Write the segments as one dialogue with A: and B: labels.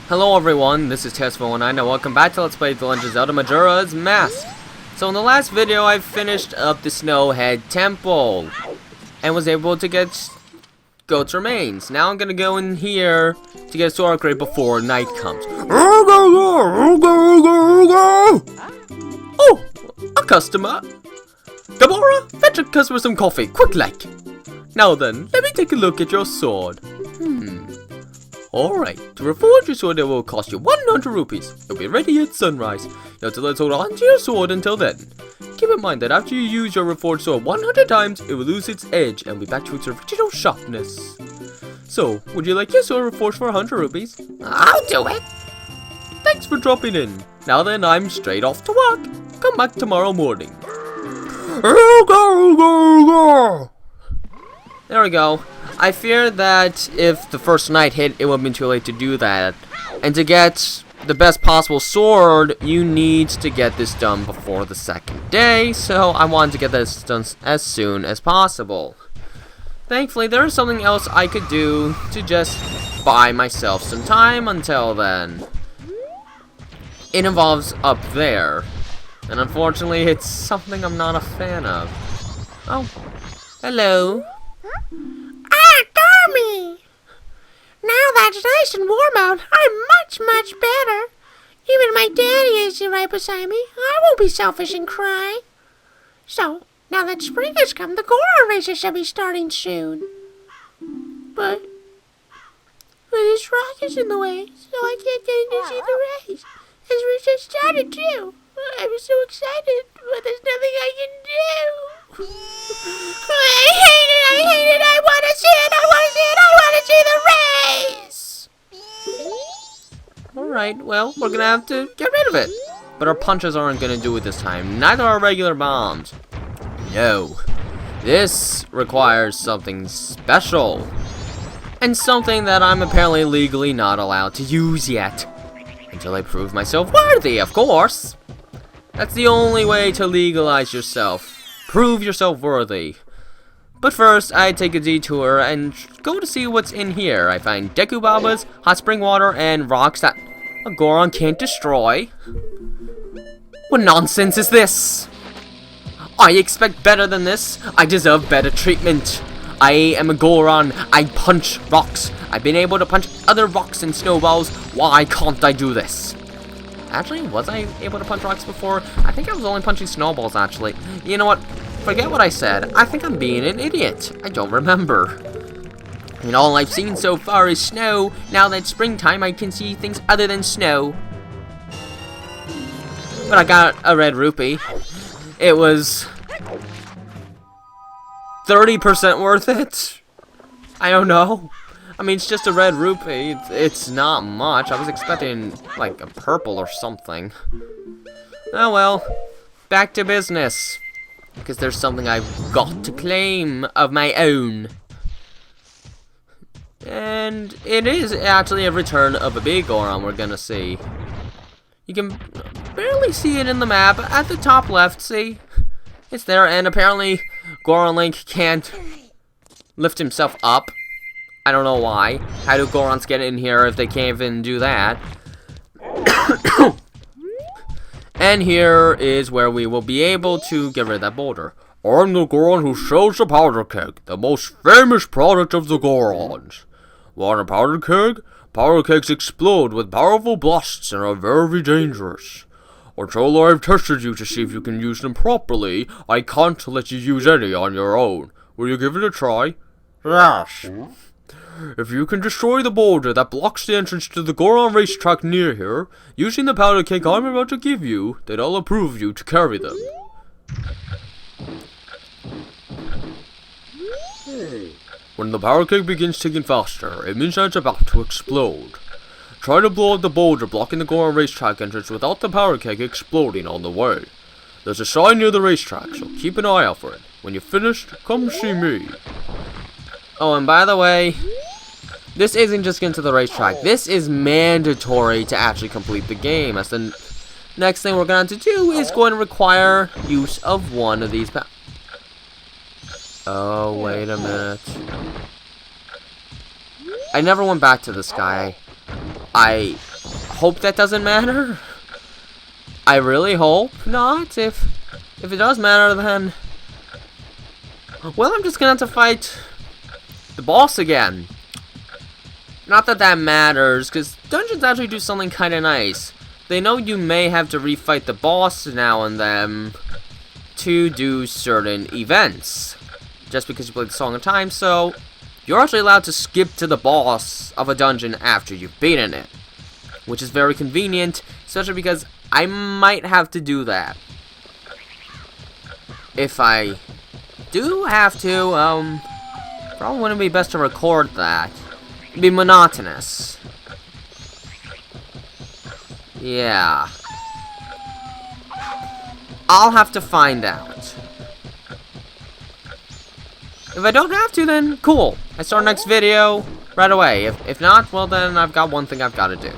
A: Hello everyone, this is Tesvo9 and welcome back to Let's Play The Legend of Zelda Majora's Mask. So in the last video I finished up the Snowhead Temple and was able to get Goat's remains. Now I'm gonna go in here to get a sword upgrade before night comes. Oh, a customer. Gamora, fetch a customer some coffee, quick like. Now then, let me take a look at your sword. Alright, to reforge your sword it will cost you 100 rupees. It'll be ready at sunrise. You have to let's hold on to your sword until then. Keep in mind that after you use your reforged sword 100 times, it will lose its edge and be back to its original sharpness. So, would you like your sword reforged for 100 rupees? I'll do it! Thanks for dropping in. Now then, I'm straight off to work. Come back tomorrow morning. There we go. I fear that if the first night hit, it would have been too late to do that. And to get the best possible sword, you need to get this done before the second day. So I wanted to get this done as soon as possible. Thankfully, there is something else I could do to just buy myself some time until then. It involves up there. And unfortunately, it's something I'm not a fan of. Oh, hello.
B: Me. Now that it's nice and warm out, I'm much better. Even my daddy isn't right beside me. I won't be selfish and cry. So, now that spring has come, the Gora races shall be starting soon. But this rock is in the way, so I can't get in to see the race. As we just started too. I'm so excited, but there's nothing I can do. I hate it, I want to see it, I want to see the race!
A: Alright, well, we're gonna have to get rid of it. But our punches aren't gonna do it this time, neither are regular bombs. No. This requires something special. And something that I'm apparently legally not allowed to use yet. Until I prove myself worthy, of course. That's the only way to legalize yourself. Prove yourself worthy. But first, I take a detour and go to see what's in here. I find Deku Babas, hot spring water, and rocks that a Goron can't destroy. What nonsense is this? I expect better than this. I deserve better treatment. I am a Goron. I punch rocks. I've been able to punch other rocks and snowballs. Why can't I do this? Actually, was I able to punch rocks before? I think I was only punching snowballs, actually. You know what? Forget what I said. I think I'm being an idiot. I don't remember. And all I've seen so far is snow. Now that it's springtime, I can see things other than snow. But I got a red rupee. It was 30% worth it? I don't know. I mean, it's just a red rupee. It's not much. I was expecting, like, a purple or something. Oh well. Back to business. Because there's something I've got to claim of my own. And it is actually a return of a big Goron we're gonna see. You can barely see it in the map. At the top left, see? It's there, and apparently Goron Link can't lift himself up. I don't know why. How do Gorons get in here if they can't even do that? And here is where we will be able to get rid of that boulder. I'm the Goron who sells the powder keg, the most famous product of the Gorons. Want a powder keg? Powder kegs explode with powerful blasts and are very dangerous. Until I've tested you to see if you can use them properly, I can't let you use any on your own. Will you give it a try? Yes. If you can destroy the boulder that blocks the entrance to the Goron racetrack near here, using the powder keg I'm about to give you, then I'll approve you to carry them. When the powder keg begins ticking faster, it means that it's about to explode. Try to blow up the boulder blocking the Goron racetrack entrance without the powder keg exploding on the way. There's a sign near the racetrack, so keep an eye out for it. When you're finished, come see me. Oh, and by the way, this isn't just getting to the racetrack. This is mandatory to actually complete the game. As the next thing we're going to do is going to require use of one of these. Oh, wait a minute. I never went back to this guy. I hope that doesn't matter. I really hope not. If it does matter, then... well, I'm just gonna have to fight the boss again. Not that that matters, because dungeons actually do something kind of nice. They know you may have to refight the boss now and then to do certain events. Just because you played the Song of Time, so you're actually allowed to skip to the boss of a dungeon after you've beaten it. Which is very convenient, especially because I might have to do that. If I do have to, probably wouldn't be best to record that. It'd be monotonous. Yeah. I'll have to find out. If I don't have to, then cool. I start next video right away. If not, well then I've got one thing I've got to do.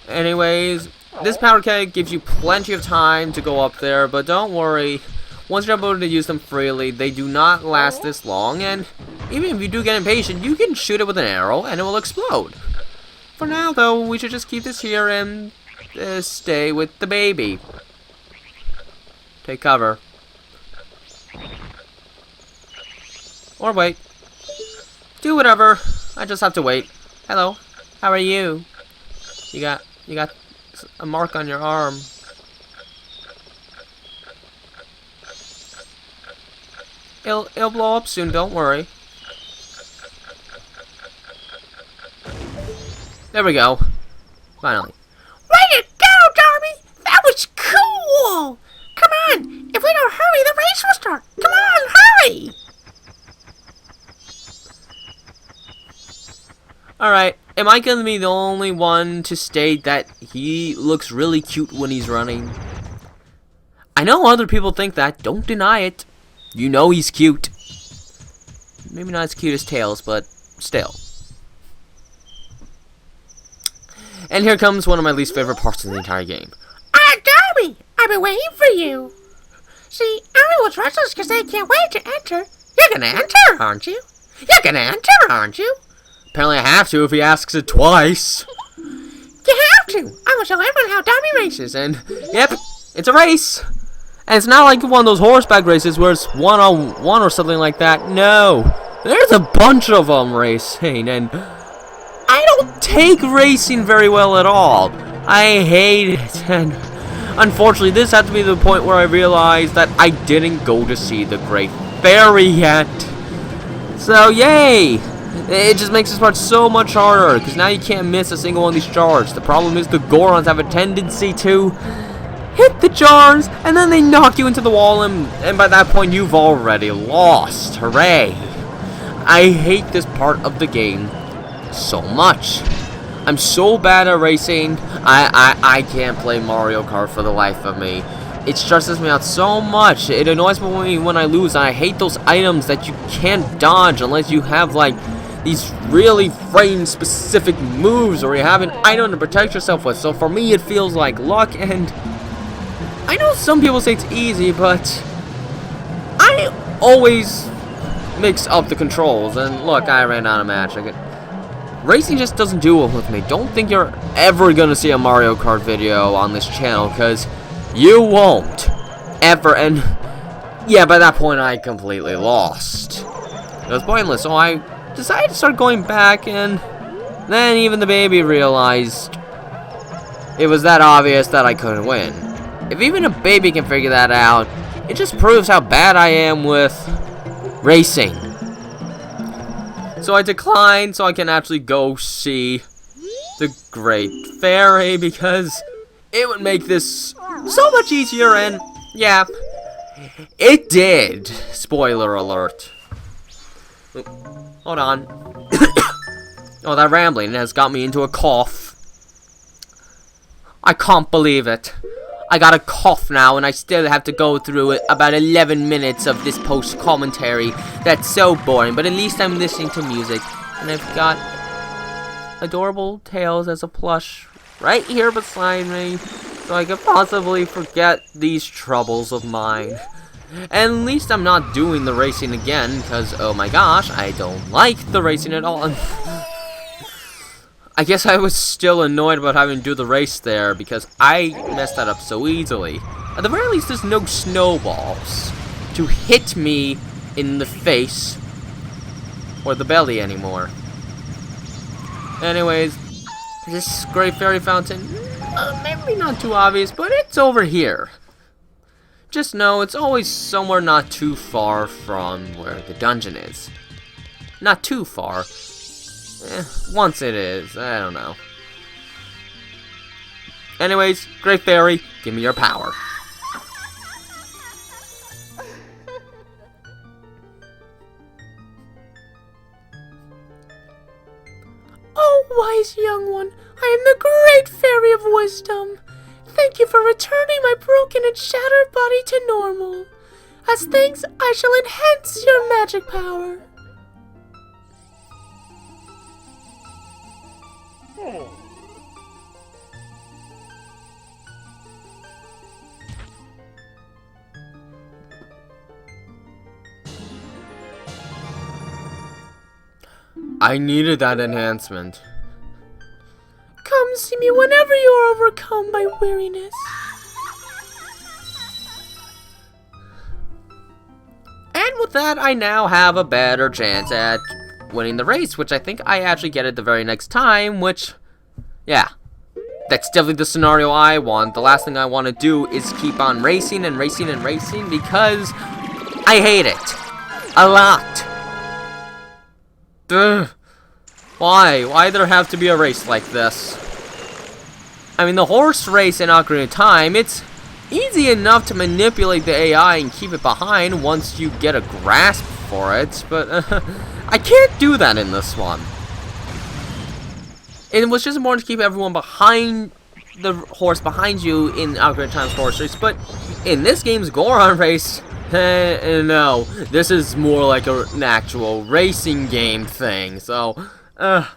A: Anyways, this powder keg gives you plenty of time to go up there, but don't worry. Once you're able to use them freely, they do not last this long, and even if you do get impatient, you can shoot it with an arrow and it will explode. For now, though, we should just keep this here and stay with the baby. Take cover. Or wait. Do whatever. I just have to wait. Hello. How are you? You got a mark on your arm. It'll blow up soon, don't worry. There we go. Finally.
B: Way to go, Darby! That was cool! Come on! If we don't hurry, the race will start! Come on, hurry!
A: Alright, am I gonna be the only one to state that he looks really cute when he's running? I know other people think that, don't deny it. You know he's cute. Maybe not as cute as Tails, but still. And here comes one of my least favorite parts of the entire game.
B: Darby! I've been waiting for you. See, everyone's restless because they can't wait to enter. You're gonna enter, aren't you? You're gonna enter, aren't you?
A: Apparently I have to if he asks it twice.
B: You have to! I will show everyone how Darby races.
A: And, yep, it's a race. And it's not like one of those horseback races where it's one-on-one or something like that. No. There's a bunch of them racing, and I don't take racing very well at all. I hate it, and unfortunately this had to be the point where I realized that I didn't go to see the Great Fairy yet. So, yay! It just makes this part so much harder, because now you can't miss a single one of these jars. The problem is the Gorons have a tendency to hit the jars, and then they knock you into the wall, and by that point you've already lost. Hooray! I hate this part of the game so much. I'm so bad at racing, I can't play Mario Kart for the life of me. It stresses me out so much. It annoys me when I lose, and I hate those items that you can't dodge unless you have, like, these really frame-specific moves, or you have an item to protect yourself with. So for me, it feels like luck, and I know some people say it's easy, but I always mix up the controls. And look, I ran out of magic. Racing just doesn't do it with me. Don't think you're ever gonna see a Mario Kart video on this channel, because you won't. Ever. And yeah, by that point, I completely lost. It was pointless, so I decided to start going back, and then even the baby realized it was that obvious that I couldn't win. If even a baby can figure that out, it just proves how bad I am with racing. So I declined so I can actually go see the Great Fairy, because it would make this so much easier, and yeah, it did. Spoiler alert. Hold on. Oh, that rambling has got me into a cough. I can't believe it. I got a cough now, and I still have to go through it about 11 minutes of this post-commentary. That's so boring, but at least I'm listening to music. And I've got adorable Tails as a plush right here beside me, so I could possibly forget these troubles of mine. And at least I'm not doing the racing again, because, oh my gosh, I don't like the racing at all. I guess I was still annoyed about having to do the race there because I messed that up so easily. At the very least, there's no snowballs to hit me in the face or the belly anymore. Anyways, this Great Fairy Fountain, maybe not too obvious, but it's over here. Just know it's always somewhere not too far from where the dungeon is. Not too far. Once it is, I don't know. Anyways, Great Fairy, give me your power.
B: Oh, wise young one, I am the Great Fairy of Wisdom. Thank you for returning my broken and shattered body to normal. As thanks, I shall enhance your magic power.
A: I needed that enhancement.
B: Come see me whenever you are overcome by weariness.
A: And with that, I now have a better chance at winning the race, which I think I actually get it the very next time, which, yeah, that's definitely the scenario I want. The last thing I want to do is keep on racing and racing and racing because I hate it a lot. Ugh. Why? Why there have to be a race like this? I mean, the horse race in Ocarina of Time, it's easy enough to manipulate the AI and keep it behind once you get a grasp for it, but I can't do that in this one. It was just important to keep everyone behind the horse behind you in Ocarina of Time's horse race, but in this game's Goron race, no, this is more like an actual racing game thing, so, oh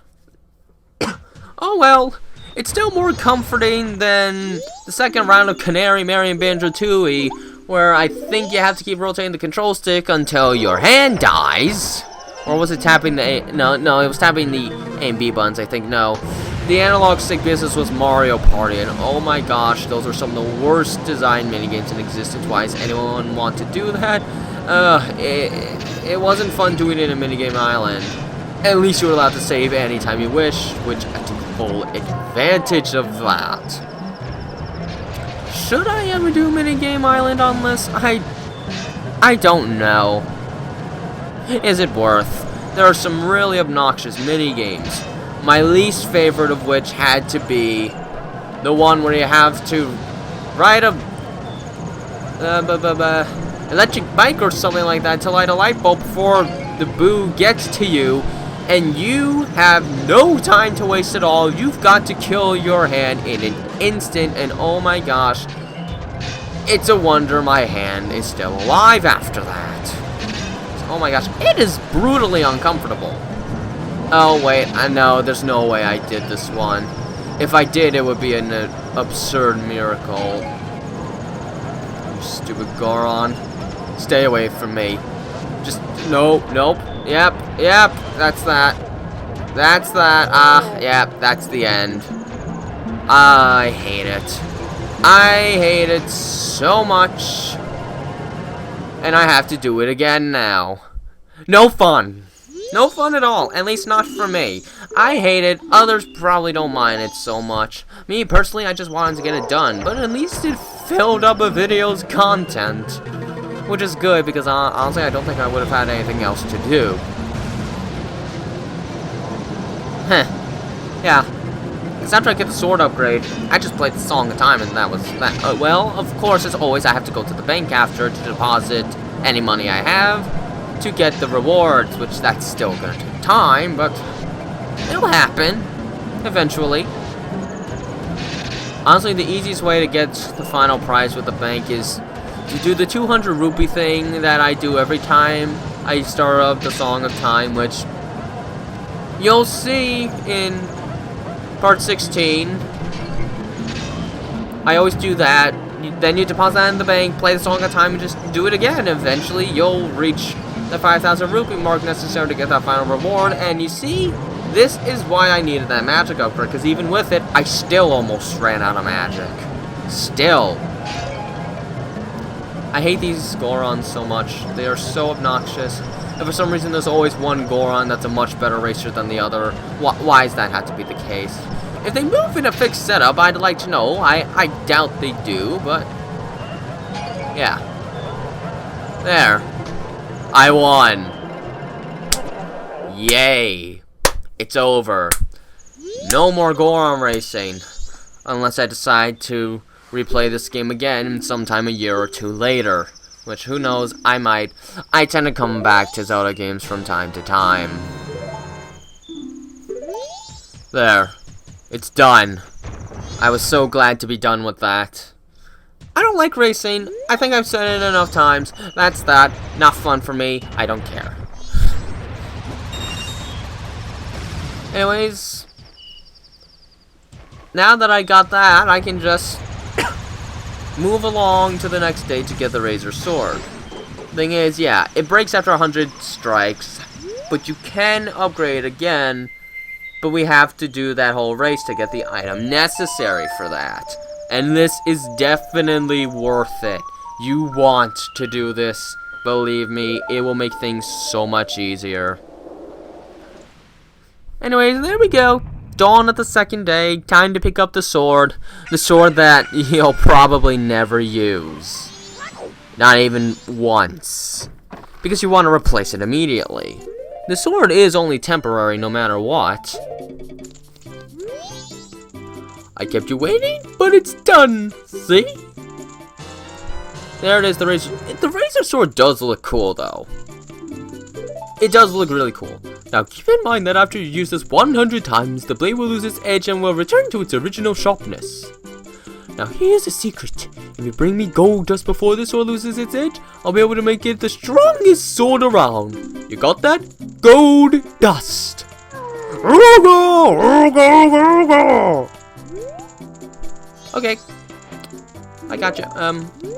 A: well, it's still more comforting than the second round of Canary, Mary, and Banjo-Tooie, where I think you have to keep rotating the control stick until your hand dies. Or was it tapping the A? No, it was tapping the A and B buttons, I think, no. The analog stick business was Mario Party, and oh my gosh, those are some of the worst design minigames in existence. Why does anyone want to do that? It wasn't fun doing it in Minigame Island. At least you were allowed to save anytime you wish, which I took full advantage of that. Should I ever do Minigame Island on this? I don't know. Is it worth? There are some really obnoxious minigames. My least favorite of which had to be the one where you have to ride a electric bike or something like that to light a light bulb before the boo gets to you, and you have no time to waste at all. You've got to kill your hand in an instant, and oh my gosh, it's a wonder my hand is still alive after that. Oh my gosh, it is brutally uncomfortable. Oh wait, I know, there's no way I did this one. If I did, it would be an absurd miracle. You stupid Goron. Stay away from me. Just, nope. Yep, that's that. Yep, that's the end. I hate it. I hate it so much. And I have to do it again now. No fun. No fun at all. At least not for me. I hate it. Others probably don't mind it so much. Me, personally, I just wanted to get it done. But at least it filled up a video's content. Which is good, because honestly, I don't think I would have had anything else to do. Yeah. Because after I get the sword upgrade, I just played the Song of Time, and that was that. Well, of course, as always, I have to go to the bank after to deposit any money I have to get the rewards, which that's still going to take time, but it'll happen eventually. Honestly, the easiest way to get the final prize with the bank is to do the 200 rupee thing that I do every time I start up the Song of Time, which you'll see in part 16. I always do that. Then you deposit that in the bank, play the Song of Time, and just do it again. Eventually, you'll reach the 5,000 rupee mark necessary to get that final reward. And you see, This is why I needed that magic upgrade, because even with it, I still almost ran out of magic. Still. I hate these Gorons so much. They are so obnoxious. And for some reason, there's always one Goron that's a much better racer than the other. Why does that have to be the case? If they move in a fixed setup, I'd like to know. I doubt they do, but... yeah. There. I won. Yay. It's over. No more Goron racing. Unless I decide to replay this game again sometime a year or two later. Which, who knows, I might. I tend to come back to Zelda games from time to time. There. It's done. I was so glad to be done with that. I don't like racing. I think I've said it enough times. That's that. Not fun for me. I don't care. Anyways, now that I got that, I can just move along to the next day to get the Razor Sword. Thing is, yeah, it breaks after 100 strikes, but you can upgrade again, but we have to do that whole race to get the item necessary for that. And this is definitely worth it. You want to do this, believe me, it will make things so much easier. Anyways, there we go. Dawn of the second day. Time to pick up the sword. The sword that you'll probably never use. Not even once. Because you want to replace it immediately. The sword is only temporary no matter what. I kept you waiting, but it's done. See? There it is, the razor. The razor sword does look cool, though. It does look really cool. Now, keep in mind that after you use this 100 times, the blade will lose its edge and will return to its original sharpness. Now, here's a secret. If you bring me gold dust before the sword loses its edge, I'll be able to make it the strongest sword around. You got that? Gold dust. Okay. I gotcha.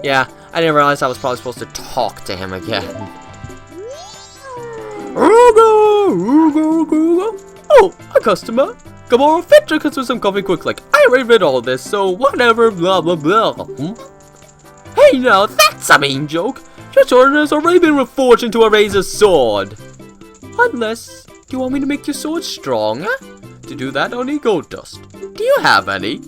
A: Yeah, I didn't realize I was probably supposed to talk to him again. Oh, a customer. Come on, fetch your customer some coffee quick. Like, I already read all this, so whatever, blah, blah, blah. Hey, now, that's a mean joke. Your sword has already been reforged into a razor sword. Unless, do you want me to make your sword stronger? To do that, I'll need gold dust. Do you have any?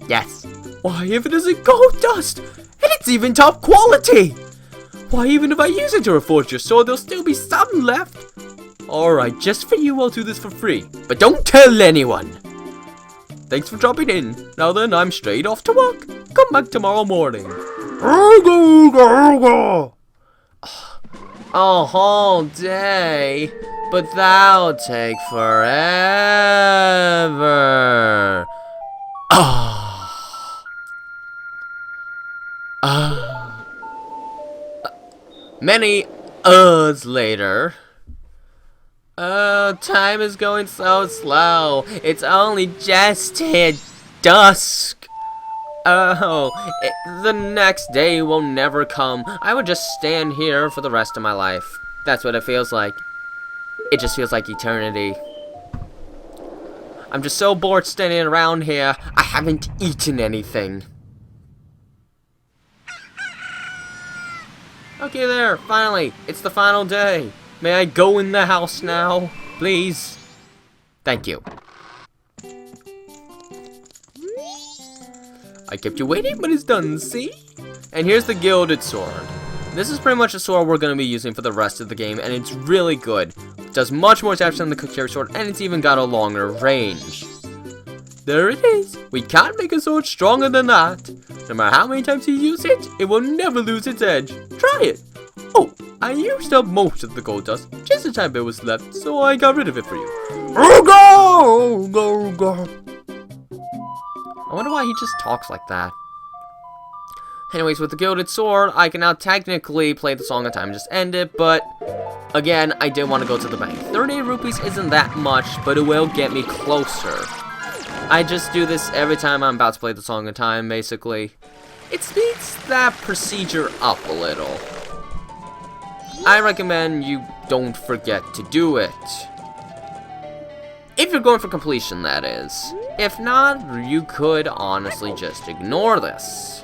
A: Yes. Why, if it isn't gold dust, and it's even top quality. Why, even if I use it to reforge your sword, there'll still be some left. Alright, just for you, I'll do this for free. But don't tell anyone. Thanks for dropping in. Now then, I'm straight off to work. Come back tomorrow morning. A whole day? But that'll take forever. Many hours later. Time is going so slow. It's only just hit dusk. The next day will never come. I would just stand here for the rest of my life. That's what it feels like. It just feels like eternity. I'm just so bored standing around here. I haven't eaten anything. Okay there, finally, it's the final day. May I go in the house now, please? Thank you. I kept you waiting, but it's done, see? And here's the gilded sword. This is pretty much the sword we're going to be using for the rest of the game, and it's really good. It does much more damage than the Kokiri sword, and it's even got a longer range. There it is. We can't make a sword stronger than that. No matter how many times you use it, it will never lose its edge. Try it. Oh, I used up most of the gold dust, just a tiny bit was left, so I got rid of it for you. I wonder why he just talks like that. Anyways, with the gilded sword, I can now technically play the song on time and just end it, but again, I did want to go to the bank. 38 rupees isn't that much, but it will get me closer. I just do this every time I'm about to play the song in time, basically. It speeds that procedure up a little. I recommend you don't forget to do it. If you're going for completion, that is. If not, you could honestly just ignore this.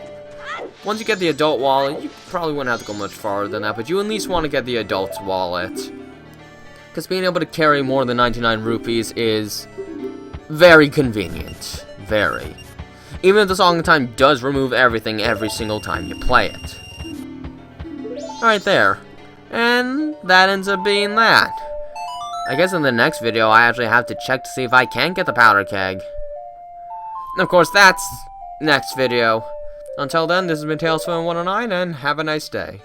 A: Once you get the adult wallet, you probably wouldn't have to go much farther than that, but you at least want to get the adult wallet. Because being able to carry more than 99 rupees is very convenient. Very. Even if the Song of Time does remove everything every single time you play it. Right there. And that ends up being that. I guess in the next video, I actually have to check to see if I can get the powder keg. And of course, that's next video. Until then, this has been Tails109, and have a nice day.